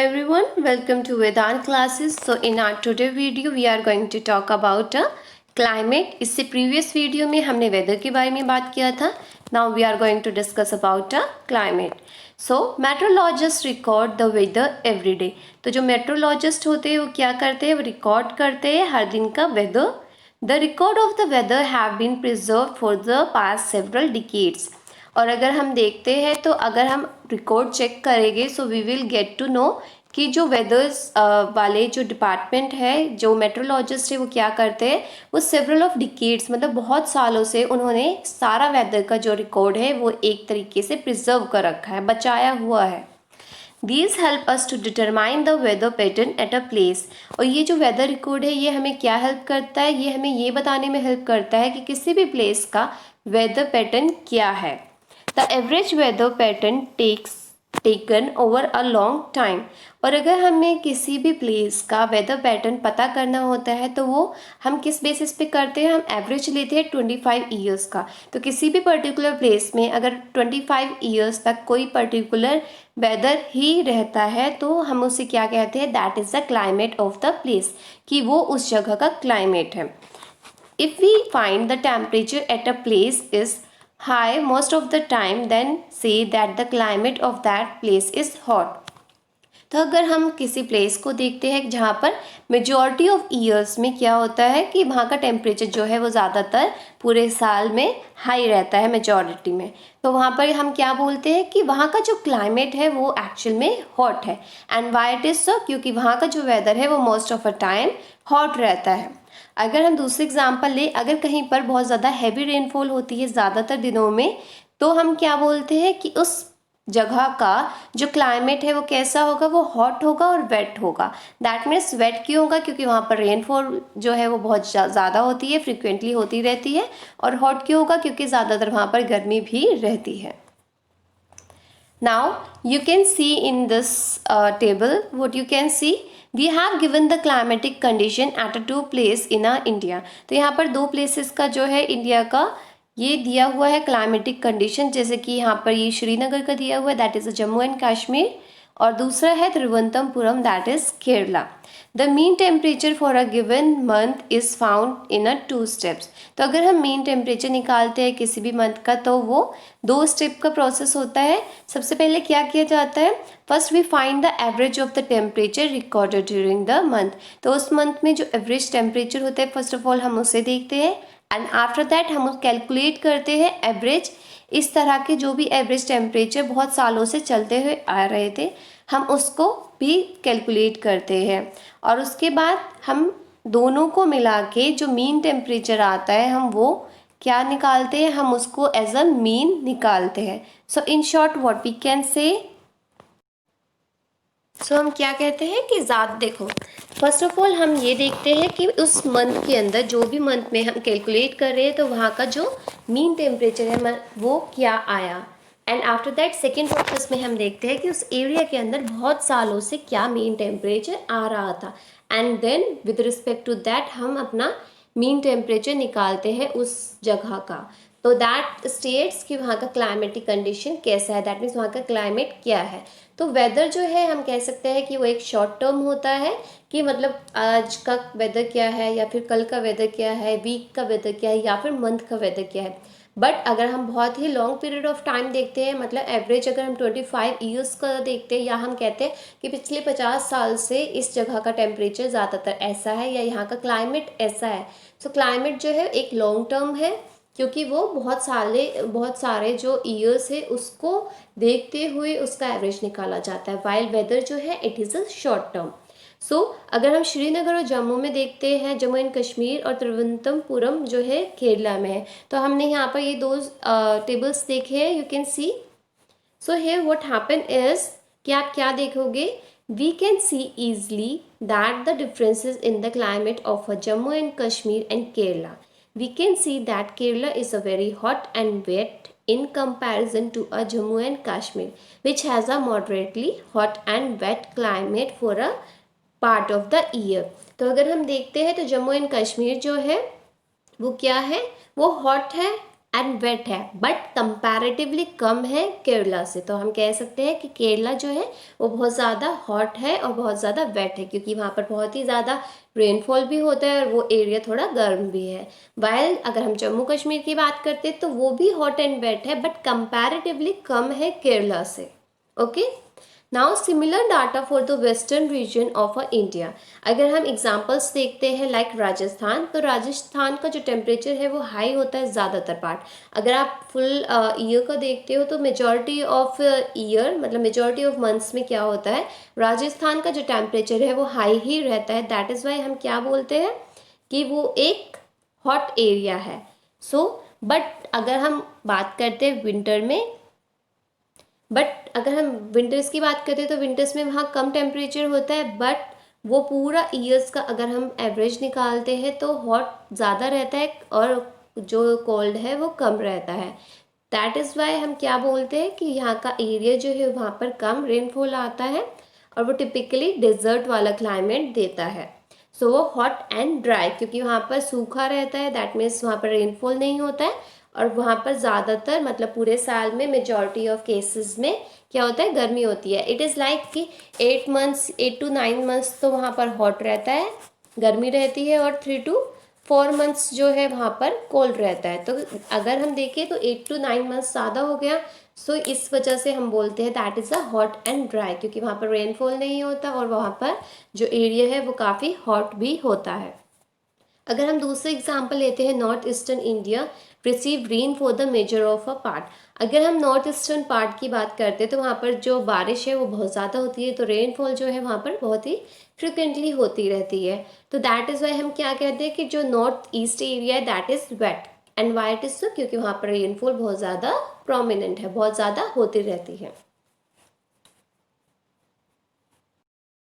everyone, welcome to Vedant classes. So in our today video we are going to talk about climate. इससे previous video में हमने weather के बारे में बात किया था. Now we are going to discuss about climate. So meteorologists record the weather every day. तो जो meteorologist होते हैं वो क्या करते हैं, वो record करते हैं हर दिन का weather. The record of the weather have been preserved for the past several decades. और अगर हम देखते हैं तो अगर हम रिकॉर्ड चेक करेंगे so we will get to know कि जो वेदर्स वाले जो डिपार्टमेंट है, जो मेट्रोलॉजिस्ट है, वो क्या करते हैं, वो सेवरल ऑफ डिकेड्स मतलब बहुत सालों से उन्होंने सारा वेदर का जो रिकॉर्ड है वो एक तरीके से प्रिजर्व कर रखा है, बचाया हुआ है. These help us to determine the weather pattern at a place. और ये जो वेदर रिकॉर्ड है ये हमें क्या हेल्प करता है, ये हमें ये बताने में हेल्प करता है कि किसी भी प्लेस का वेदर पैटर्न क्या है. The average weather pattern taken over a long time. और अगर हमें किसी भी प्लेस का वेदर पैटर्न पता करना होता है तो वो हम किस बेसिस पे करते हैं, हम एवरेज लेते हैं 25 ईयर्स का. तो किसी भी पर्टिकुलर प्लेस में अगर 25 ईयर्स तक कोई पर्टिकुलर वेदर ही रहता है तो हम उसे क्या कहते हैं, that is the climate of the place, कि वो उस जगह का क्लाइमेट है. If we find the temperature at a place is high most of the time, then say that the climate of that place is hot. तो अगर हम किसी प्लेस को देखते हैं जहाँ पर मेजॉरिटी ऑफ ईयर्स में क्या होता है कि वहाँ का टेम्परेचर जो है वो ज़्यादातर पूरे साल में हाई रहता है मेजॉरिटी में, तो वहाँ पर हम क्या बोलते हैं कि वहाँ का जो क्लाइमेट है वो एक्चुअल में हॉट है. And why it is so, क्योंकि वहाँ का जो वेदर है वो most of a time hot रहता है. अगर हम दूसरी एग्जांपल ले, अगर कहीं पर बहुत ज़्यादा हैवी रेनफॉल होती है ज़्यादातर दिनों में, तो हम क्या बोलते हैं कि उस जगह का जो क्लाइमेट है वो कैसा होगा, वो हॉट होगा और वेट होगा. दैट मीन्स वेट क्यों होगा, क्योंकि वहाँ पर रेनफॉल जो है वो बहुत ज़्यादा होती है, फ्रिक्वेंटली होती रहती है. और हॉट क्यों होगा, क्योंकि ज़्यादातर वहाँ पर गर्मी भी रहती है. Now you can see in this table what you can see. We have given the climatic condition at a two place in India. तो यहाँ पर दो places का जो है इंडिया का ये दिया हुआ है क्लाइमेटिक कंडीशन. जैसे कि यहाँ पर ये श्रीनगर का दिया हुआ है, that is Jammu and Kashmir, और दूसरा है Thiruvananthapuram, that is Kerala. The mean temperature for a given month is found in 2 steps. तो अगर हम मीन टेम्परेचर निकालते हैं किसी भी मंथ का तो वो 2 स्टेप का प्रोसेस होता है. सबसे पहले क्या किया जाता है, first we find the average of the temperature recorded during the month. तो उस मंथ में जो एवरेज टेम्परेचर होता है फर्स्ट ऑफ ऑल हम उसे देखते हैं, एंड आफ्टर दैट हम कैलकुलेट करते हैं एवरेज. इस तरह के जो भी एवरेज टेम्परेचर बहुत सालों से चलते हुए आ रहे थे हम उसको भी कैलकुलेट करते हैं, और उसके बाद हम दोनों को मिला के जो मीन टेम्परेचर आता है हम वो क्या निकालते हैं, हम उसको एज अ मीन निकालते हैं. So in short what we can say, so हम क्या कहते हैं कि ज़्यादा देखो, फर्स्ट ऑफ ऑल हम ये देखते हैं कि उस मंथ के अंदर जो भी मंथ में हम कैलकुलेट कर रहे हैं तो वहाँ का जो मीन टेम्परेचर है वो क्या आया. And after that second process में हम देखते हैं कि उस एरिया के अंदर बहुत सालों से क्या मीन टेम्परेचर आ रहा था, and then with respect to that हम अपना मीन टेम्परेचर निकालते हैं उस जगह का. तो दैट स्टेट्स कि वहाँ का क्लाइमेटिक कंडीशन कैसा है, दैट मीन्स वहाँ का क्लाइमेट क्या है. तो वेदर जो है हम कह सकते हैं कि वो एक शॉर्ट टर्म होता है, कि मतलब आज का वेदर क्या है या फिर कल का वेदर क्या है, वीक का वेदर क्या है या फिर मंथ का वेदर क्या है. बट अगर हम बहुत ही लॉन्ग पीरियड ऑफ टाइम देखते हैं, मतलब एवरेज अगर हम 25 ईयर्स का देखते हैं, या हम कहते हैं कि पिछले 50 साल से इस जगह का टेम्परेचर ज़्यादातर ऐसा है या यहाँ का क्लाइमेट ऐसा है. सो क्लाइमेट जो है एक लॉन्ग टर्म है, क्योंकि वो बहुत सारे जो ईयर्स है उसको देखते हुए उसका एवरेज निकाला जाता है, वाइल वेदर जो है it is a short term. So अगर हम श्रीनगर और जम्मू में देखते हैं, जम्मू एंड कश्मीर और तिरुवनंतपुरम जो है केरला में है, तो हमने यहाँ पर ये दो टेबल्स देखे हैं, you can see. So here what happen is कि आप क्या देखोगे, we can see easily that the differences in the climate of Jammu and Kashmir and Kerala. We can see that Kerala is a very hot and wet in comparison to a Jammu and Kashmir, which has a moderately hot and wet climate for a part of the year. तो अगर हम देखते हैं तो Jammu and Kashmir जो है वो क्या है, वो हॉट है एंड वेट है, बट कंपैरेटिवली कम है केरला से। तो हम कह सकते हैं कि केरला जो है वो बहुत ज़्यादा हॉट है और बहुत ज़्यादा वेट है, क्योंकि वहाँ पर बहुत ही ज़्यादा रेनफॉल भी होता है और वो एरिया थोड़ा गर्म भी है। वाइल अगर हम जम्मू कश्मीर की बात करते हैं तो वो भी हॉट एंड वेट है, बट कंपैरेटिवली कम है केरला से। Okay, now similar data for the western region of India. अगर हम एग्जांपल्स देखते हैं लाइक राजस्थान, तो राजस्थान का जो टेम्परेचर है वो हाई होता है ज़्यादातर पार्ट। अगर आप फुल ईयर का देखते हो तो मेजॉरिटी ऑफ ईयर मतलब मेजॉरिटी ऑफ मंथ्स में क्या होता है, राजस्थान का जो टेम्परेचर है वो हाई ही रहता है। दैट इज़ वाई हम क्या बोलते हैं कि वो एक हॉट एरिया है। सो बट अगर हम बात करते हैं विंटर में, बट अगर हम विंटर्स की बात करें तो विंटर्स में वहाँ कम टेम्परेचर होता है, बट वो पूरा ईयर्स का अगर हम एवरेज निकालते हैं तो हॉट ज़्यादा रहता है और जो कोल्ड है वो कम रहता है। दैट इज़ वाई हम क्या बोलते हैं कि यहाँ का एरिया जो है वहाँ पर कम रेनफॉल आता है और वो टिपिकली डेजर्ट वाला क्लाइमेट देता है। सो वो हॉट एंड ड्राई, क्योंकि वहाँ पर सूखा रहता है, दैट मीन्स वहाँ पर रेनफॉल नहीं होता है और वहाँ पर ज़्यादातर मतलब पूरे साल में मेजॉरिटी ऑफ केसेस में क्या होता है, गर्मी होती है। इट इज़ लाइक कि 8 to 9 मंथ्स तो वहाँ पर हॉट रहता है, गर्मी रहती है, और 3 to 4 मंथ्स जो है वहाँ पर कोल्ड रहता है। तो अगर हम देखें तो 8 to 9 मंथ्स ज़्यादा हो गया। सो इस वजह से हम बोलते हैं that is a hot and dry, क्योंकि वहाँ पर रेनफॉल नहीं होता और वहाँ पर जो एरिया है वो काफ़ी हॉट भी होता है। अगर हम दूसरे एग्जाम्पल लेते हैं, north eastern India receive rain for the measure of a part. अगर हम नॉर्थ ईस्टर्न पार्ट की बात करते हैं तो वहाँ पर जो बारिश है वो बहुत ज़्यादा होती है, तो रेनफॉल जो है वहाँ पर बहुत ही फ्रिक्वेंटली होती रहती है। तो दैट इज़ वाई हम क्या कहते हैं कि जो नॉर्थ ईस्ट एरिया है that is wet and why it is, क्योंकि वहाँ पर रेनफॉल बहुत ज़्यादा प्रोमिनेंट है, बहुत ज़्यादा होती रहती है।